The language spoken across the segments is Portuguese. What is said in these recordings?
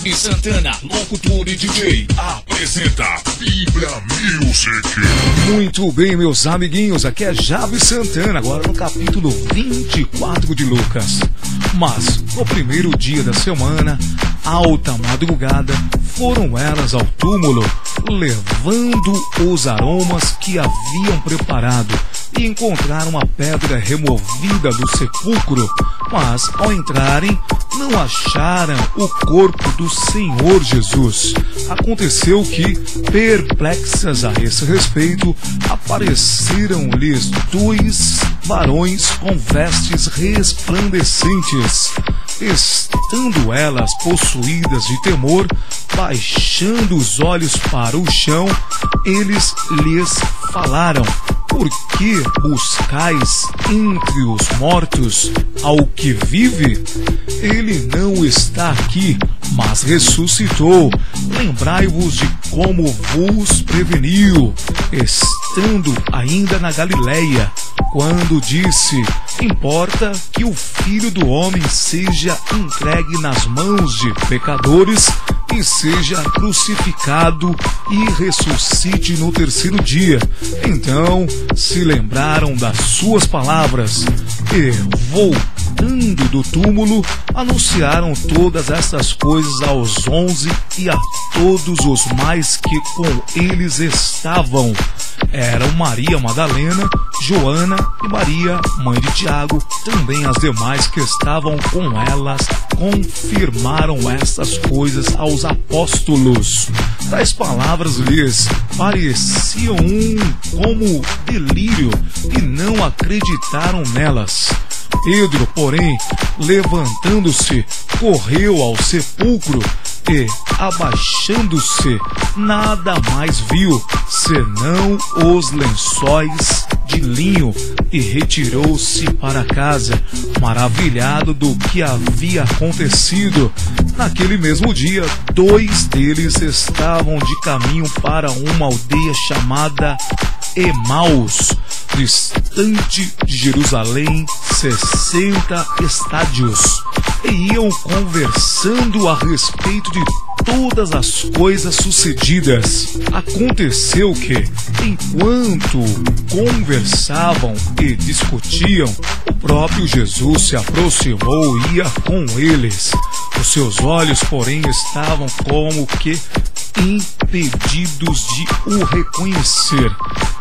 Javi Santana, locutor e DJ, apresenta Bíblia Music. Muito bem, meus amiguinhos, aqui é Javi Santana, agora no capítulo 24 de Lucas. Mas, no primeiro dia da semana, alta madrugada, foram elas ao túmulo, levando os aromas que haviam preparado, e encontraram a pedra removida do sepulcro, mas ao entrarem não acharam o corpo do Senhor Jesus. Aconteceu que, perplexas a esse respeito, apareceram-lhes dois varões com vestes resplandecentes. Estando elas possuídas de temor, baixando os olhos para o chão, eles lhes falaram: por que buscais entre os mortos ao que vive? Ele não está aqui, mas ressuscitou. Lembrai-vos de como vos preveniu, estando ainda na Galileia, quando disse: importa que o Filho do Homem seja entregue nas mãos de pecadores e seja crucificado e ressuscite no terceiro dia. Então se lembraram das suas palavras e, voltando do túmulo, anunciaram todas estas coisas aos 11 e a todos os mais que com eles estavam. Eram Maria Madalena, Joana e Maria, mãe de Tiago. Também as demais que estavam com elas confirmaram estas coisas aos apóstolos. Tais palavras lhes pareciam como delírio e não acreditaram nelas. Pedro, porém, levantando-se, correu ao sepulcro e, abaixando-se, nada mais viu, senão os lençóis de linho, e retirou-se para casa, maravilhado do que havia acontecido. Naquele mesmo dia, dois deles estavam de caminho para uma aldeia chamada Emaús, distante de Jerusalém 60 estádios, e iam conversando a respeito de todas as coisas sucedidas. Aconteceu que, enquanto conversavam e discutiam, o próprio Jesus se aproximou e ia com eles. Os seus olhos, porém, estavam como que impedidos de o reconhecer.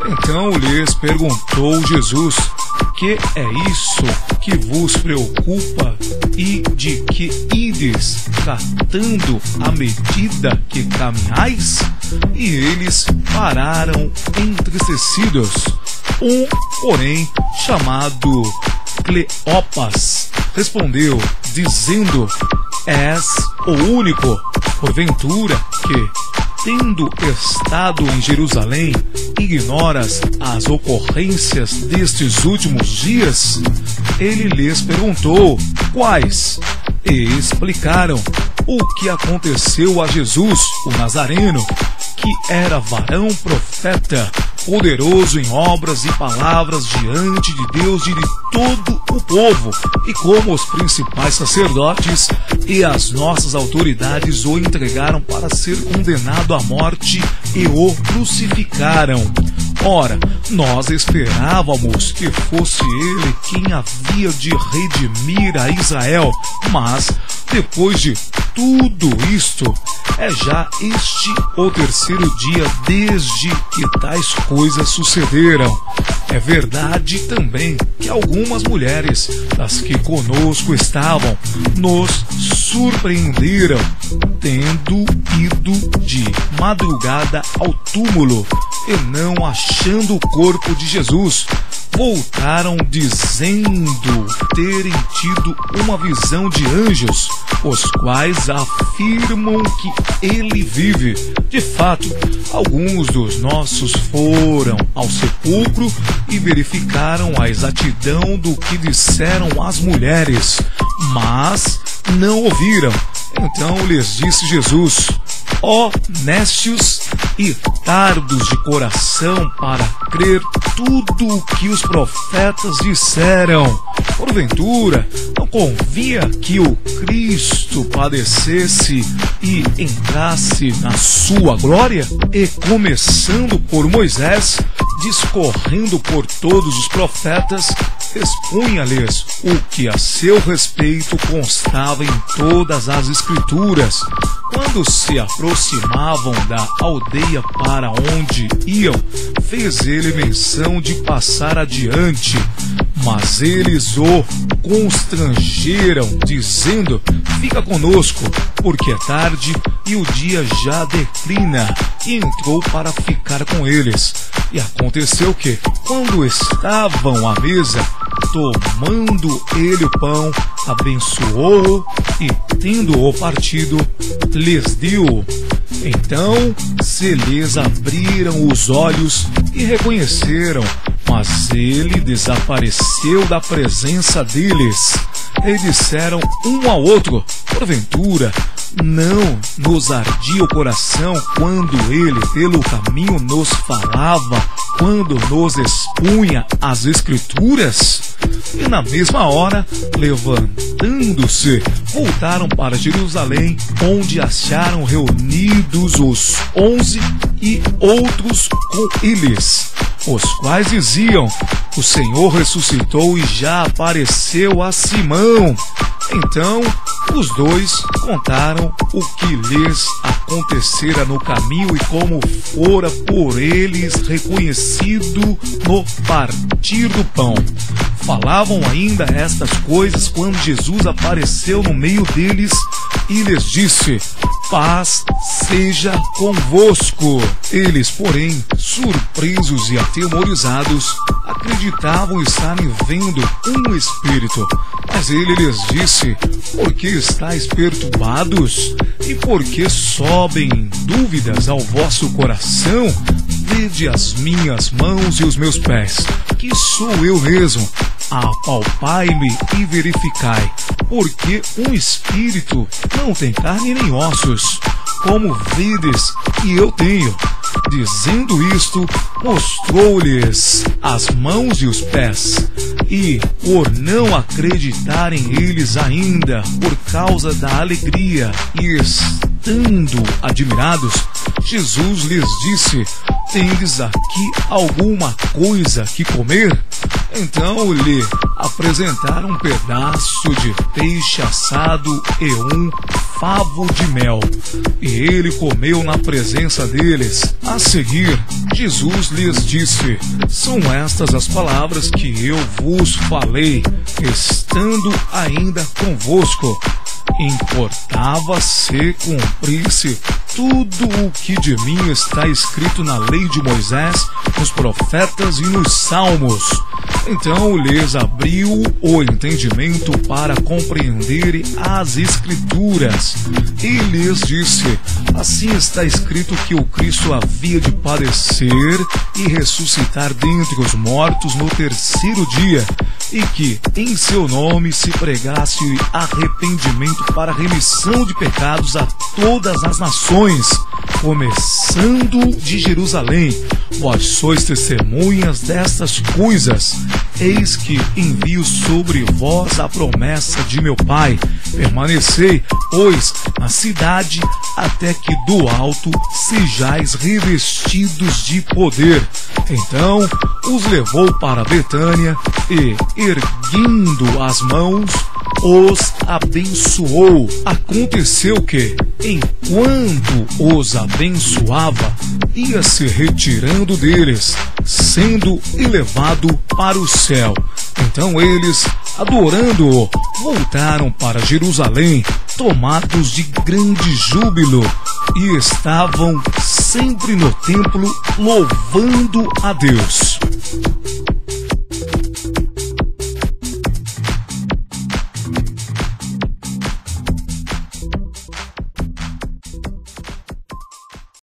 Então lhes perguntou Jesus: que é isso que vos preocupa e de que ides tratando à medida que caminhais? E eles pararam entristecidos. Um, porém, chamado Cleopas, respondeu, dizendo: és o único, porventura, que, tendo estado em Jerusalém, ignoras as ocorrências destes últimos dias? Ele lhes perguntou: quais? E explicaram o que aconteceu a Jesus, o Nazareno, que era varão profeta, poderoso em obras e palavras diante de Deus e de todo o povo, e como os principais sacerdotes e as nossas autoridades o entregaram para ser condenado à morte e o crucificaram. Ora, nós esperávamos que fosse ele quem havia de redimir a Israel, mas, depois de tudo isto, é já este o terceiro dia desde que tais coisas sucederam. É verdade também que algumas mulheres, das que conosco estavam, nos surpreenderam, tendo ido de madrugada ao túmulo e não achando o corpo de Jesus, voltaram dizendo terem tido uma visão de anjos, os quais afirmam que ele vive. De fato, alguns dos nossos foram ao sepulcro e verificaram a exatidão do que disseram as mulheres, mas não ouviram. Então lhes disse Jesus: honestos e tardos de coração para crer tudo o que os profetas disseram. Porventura, não convinha que o Cristo padecesse e entrasse na sua glória? E começando por Moisés, discorrendo por todos os profetas, expunha-lhes o que a seu respeito constava em todas as Escrituras. Quando se aproximavam da aldeia para onde iam, fez ele menção de passar adiante, mas eles o constrangeram, dizendo: fica conosco, porque é tarde e o dia já declina. E entrou para ficar com eles. E aconteceu que, quando estavam à mesa, tomando ele o pão, abençoou-o e, tendo-o partido, lhes deu. Então se lhes abriram os olhos e reconheceram, mas ele desapareceu da presença deles. E disseram um ao outro: porventura, não nos ardia o coração quando ele pelo caminho nos falava, quando nos expunha as Escrituras? E na mesma hora, levantando-se, voltaram para Jerusalém, onde acharam reunidos os 11 e outros com eles, os quais diziam: o Senhor ressuscitou e já apareceu a Simão. Então os dois contaram o que lhes acontecera no caminho e como fora por eles reconhecido no partir do pão. Falavam ainda estas coisas quando Jesus apareceu no meio deles e lhes disse: paz seja convosco. Eles, porém, surpresos e atemorizados, acreditavam estarem vendo um espírito. Mas ele lhes disse: por que estáis perturbados? E por que sobem dúvidas ao vosso coração? Vede as minhas mãos e os meus pés, que sou eu mesmo. Apalpai-me e verificai, porque um espírito não tem carne nem ossos, como vedes que eu tenho. Dizendo isto, mostrou-lhes as mãos e os pés. E, por não acreditarem eles ainda, por causa da alegria, e estando admirados, Jesus lhes disse: tendes aqui alguma coisa que comer? Então lhe apresentaram um pedaço de peixe assado e um favo de mel, e ele comeu na presença deles. A seguir, Jesus lhes disse: são estas as palavras que eu vos falei, estando ainda convosco. Importava-se cumprisse tudo o que de mim está escrito na lei de Moisés, nos profetas e nos salmos. Então lhes abriu o entendimento para compreenderem as Escrituras. E lhes disse: assim está escrito que o Cristo havia de padecer e ressuscitar dentre os mortos no terceiro dia, e que em seu nome se pregasse arrependimento para remissão de pecados a todas as nações, começando de Jerusalém. Vós sois testemunhas destas coisas. Eis que envio sobre vós a promessa de meu Pai. Permanecei, pois, na cidade, até que do alto sejais revestidos de poder. Então os levou para Betânia e, erguendo as mãos, os abençoou. Aconteceu que, enquanto os abençoava, ia se retirando deles, sendo elevado para o céu. Então eles, adorando-o, voltaram para Jerusalém, tomados de grande júbilo, e estavam sempre no templo louvando a Deus.